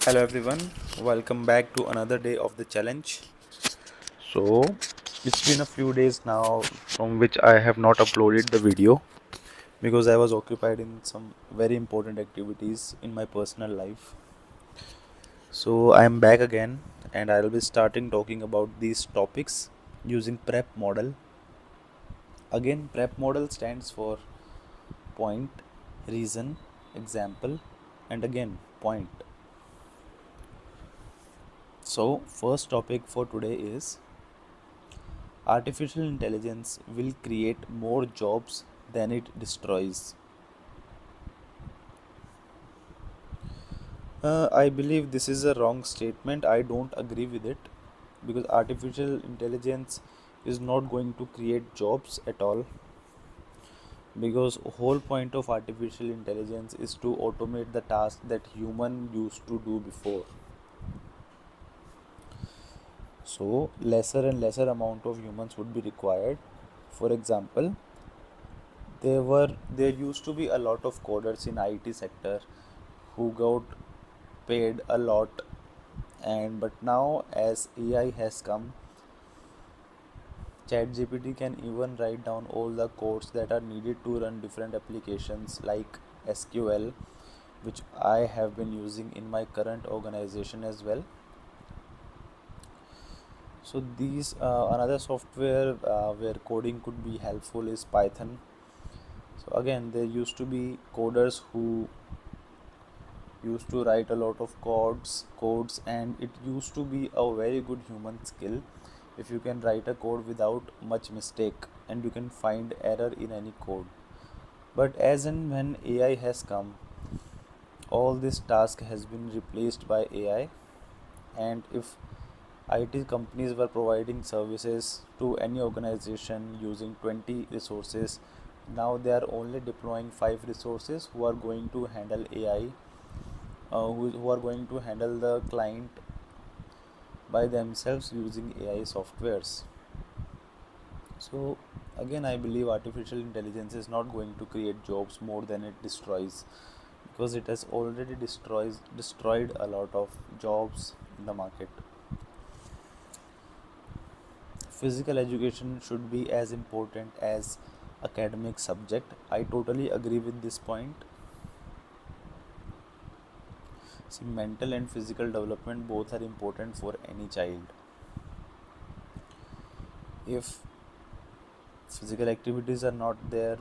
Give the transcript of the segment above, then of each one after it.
Hello everyone, welcome back to another day of the challenge. So, it's been a few days now from which I have not uploaded the video because I was occupied in some very important activities in my personal life. So, I am back again and I will be starting talking about these topics using PrEP model. Again, PrEP model stands for point, reason, example, and again point. So, first topic for today is artificial intelligence will create more jobs than it destroys. I believe this is a wrong statement. I don't agree with it because artificial intelligence is not going to create jobs at all, because whole point of artificial intelligence is to automate the task that human used to do before. So lesser and lesser amount of humans would be required. For example, there used to be a lot of coders in IT sector who got paid a lot, and but now as AI has come, ChatGPT can even write down all the codes that are needed to run different applications like SQL, which I have been using in my current organization as well. So these another software where coding could be helpful is Python. So again, there used to be coders who used to write a lot of codes, and it used to be a very good human skill if you can write a code without much mistake and you can find error in any code. But as and when AI has come, all this task has been replaced by AI. And if IT companies were providing services to any organization using 20 resources, now they are only deploying 5 resources who are going to handle AI, who are going to handle the client by themselves using AI softwares. So again, I believe artificial intelligence is not going to create jobs more than it destroys, because it has already destroyed a lot of jobs in the market. Physical education should be as important as academic subject. I totally agree with this point. See, mental and physical development both are important for any child. If physical activities are not there,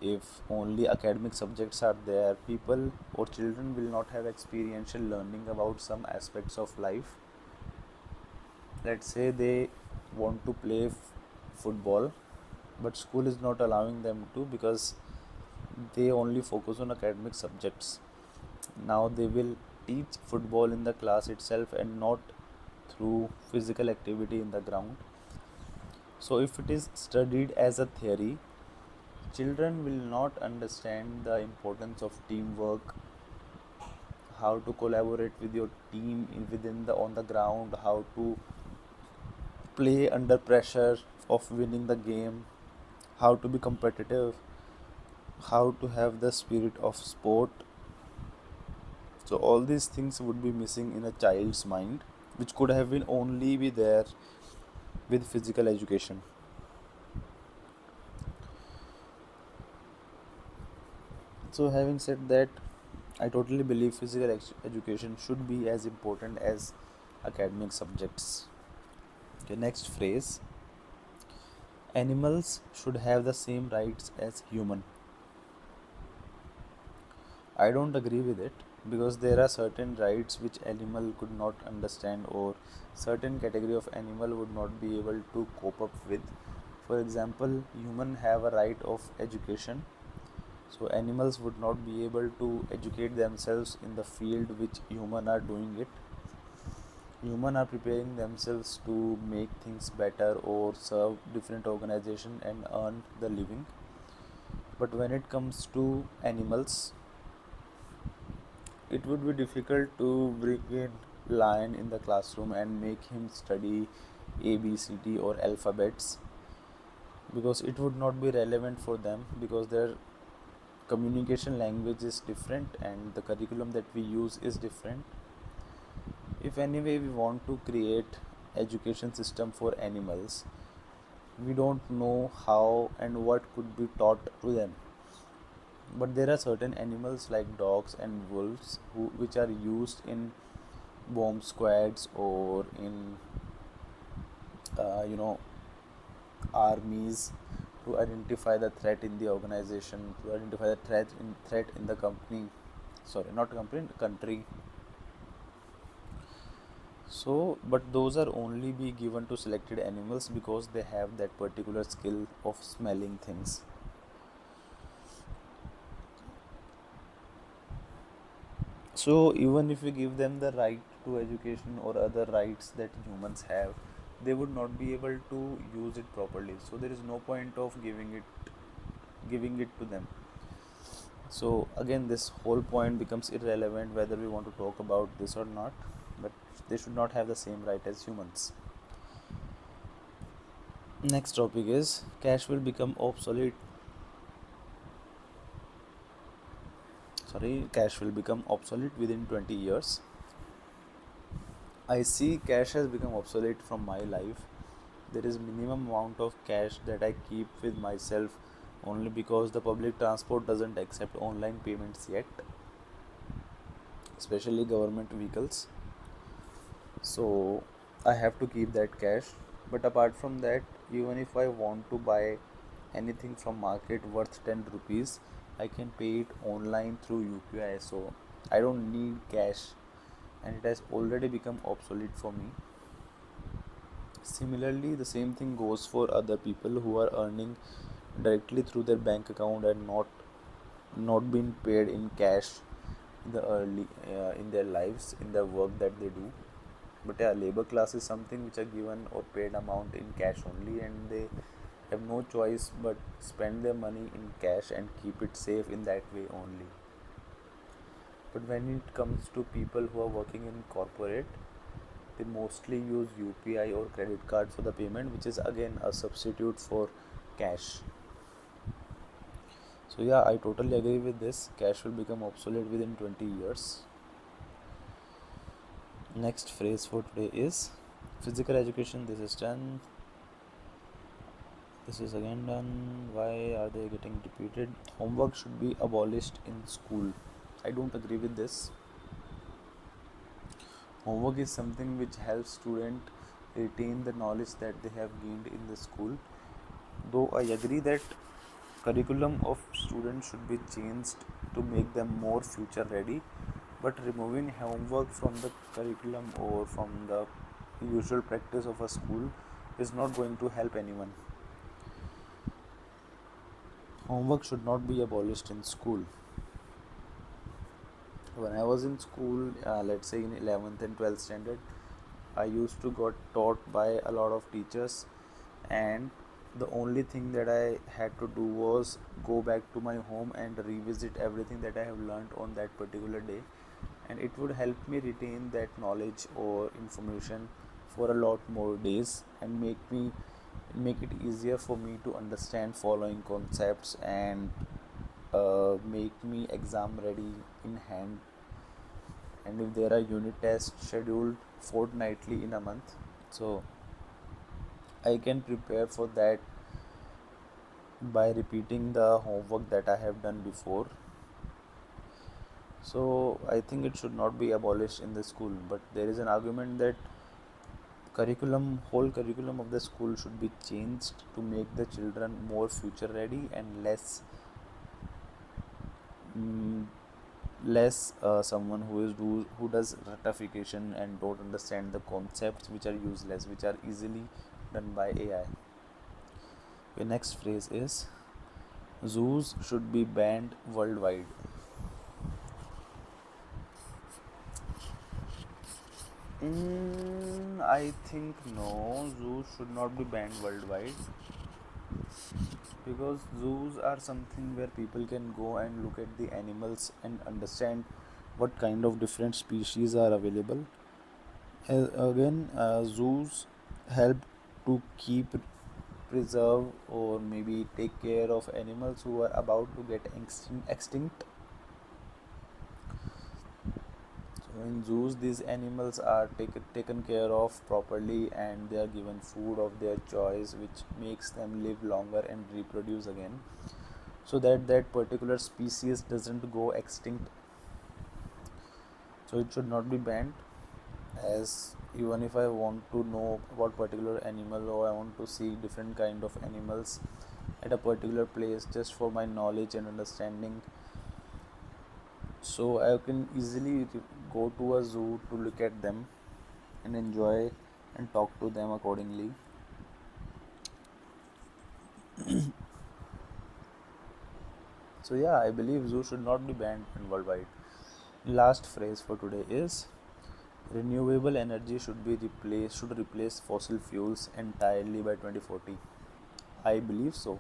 if only academic subjects are there, people or children will not have experiential learning about some aspects of life. Let's say they want to play football, but school is not allowing them to because they only focus on academic subjects. Now they will teach football in the class itself and not through physical activity in the ground. So if it is studied as a theory, children will not understand the importance of teamwork, how to collaborate with your team within the on the ground, how to play under pressure of winning the game, how to be competitive, how to have the spirit of sport. So all these things would be missing in a child's mind, which could have been only be there with physical education. So having said that, I totally believe physical education should be as important as academic subjects. Okay, next phrase. Animals should have the same rights as human. I don't agree with it because there are certain rights which animal could not understand, or certain category of animal would not be able to cope up with. For example, human have a right of education, so animals would not be able to educate themselves in the field which human are doing it. Human are preparing themselves to make things better or serve different organization and earn the living. But when it comes to animals, it would be difficult to bring in lion in the classroom and make him study ABCD or alphabets, because it would not be relevant for them, because their communication language is different and the curriculum that we use is different. If anyway we want to create education system for animals, we don't know how and what could be taught to them. But there are certain animals like dogs and wolves which are used in bomb squads or in uh, you know armies to identify the threat in the organization, to identify the threat in the company. Sorry, not company, country. So, but those are only be given to selected animals because they have that particular skill of smelling things. So, even if we give them the right to education or other rights that humans have, they would not be able to use it properly. So, there is no point of giving it to them. So, again, this whole point becomes irrelevant whether we want to talk about this or not, but they should not have the same right as humans. Next topic is cash will become obsolete. Cash will become obsolete within 20 years. I see cash has become obsolete from my life. There is minimum amount of cash that I keep with myself only because the public transport doesn't accept online payments yet, especially government vehicles. So I have to keep that cash. But apart from that, even if I want to buy anything from market worth 10 rupees, I can pay it online through UPI. So I don't need cash, and it has already become obsolete for me. Similarly, the same thing goes for other people who are earning directly through their bank account and not being paid in cash in the early in their lives, in their work that they do. But yeah, labor class is something which are given or paid amount in cash only, and they have no choice but spend their money in cash and keep it safe in that way only. But when it comes to people who are working in corporate, they mostly use UPI or credit card for the payment, which is again a substitute for cash. So yeah, I totally agree with this. Cash will become obsolete within 20 years. Next phrase for today is physical education. This is done. This is again done. Why are they getting repeated? Homework should be abolished in school. I don't agree with this. Homework is something which helps student retain the knowledge that they have gained in the school. Though I agree that curriculum of students should be changed to make them more future ready, but removing homework from the curriculum or from the usual practice of a school is not going to help anyone. Homework should not be abolished in school. When I was in school, let's say in 11th and 12th standard, I used to got taught by a lot of teachers, and the only thing that I had to do was go back to my home and revisit everything that I have learned on that particular day, and it would help me retain that knowledge or information for a lot more days and make it easier for me to understand following concepts and make me exam ready in hand. And if there are unit tests scheduled fortnightly in a month, so I can prepare for that by repeating the homework that I have done before. So I think it should not be abolished in the school, but there is an argument that whole curriculum of the school should be changed to make the children more future ready and mm, less someone who does ratification and don't understand the concepts which are useless, which are easily done by AI. The next phrase is zoos should be banned worldwide. I think no, zoos should not be banned worldwide because zoos are something where people can go and look at the animals and understand what kind of different species are available. Again, zoos help to keep, preserve, or maybe take care of animals who are about to get extinct. So In zoos, these animals are taken care of properly and they are given food of their choice, which makes them live longer and reproduce again, so that that particular species doesn't go extinct. So it should not be banned, as even if I want to know about particular animal or I want to see different kind of animals at a particular place just for my knowledge and understanding, so I can easily go to a zoo to look at them and enjoy and talk to them accordingly. So yeah, I believe zoo should not be banned in worldwide. Last phrase for today is renewable energy should replace fossil fuels entirely by 2040. I believe so,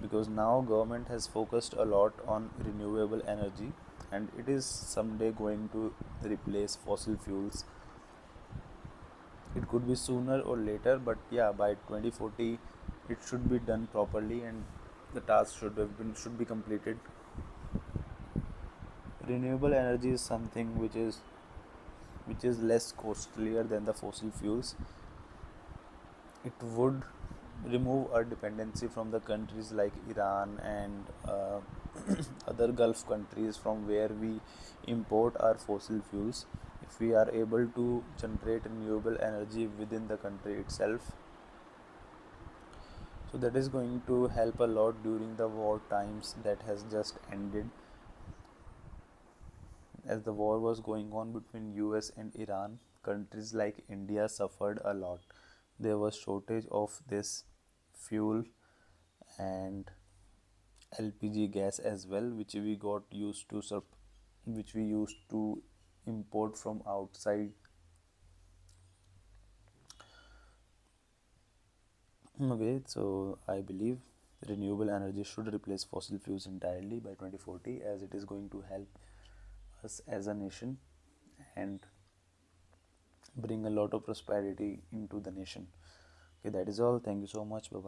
because now government has focused a lot on renewable energy and it is someday going to replace fossil fuels. It could be sooner or later, but yeah, by 2040 it should be done properly and the task should be completed. Renewable energy is something which is less costlier than the fossil fuels. It would remove our dependency from the countries like Iran and other Gulf countries from where we import our fossil fuels. If we are able to generate renewable energy within the country itself, so that is going to help a lot during the war times that has just ended. As the war was going on between US and Iran, countries like India suffered a lot. There was shortage of this fuel and LPG gas as well, which we used to import from outside. Okay, so I believe renewable energy should replace fossil fuels entirely by 2040, as it is going to help us as a nation and bring a lot of prosperity into the nation. Okay, that is all. Thank you so much. Bye bye.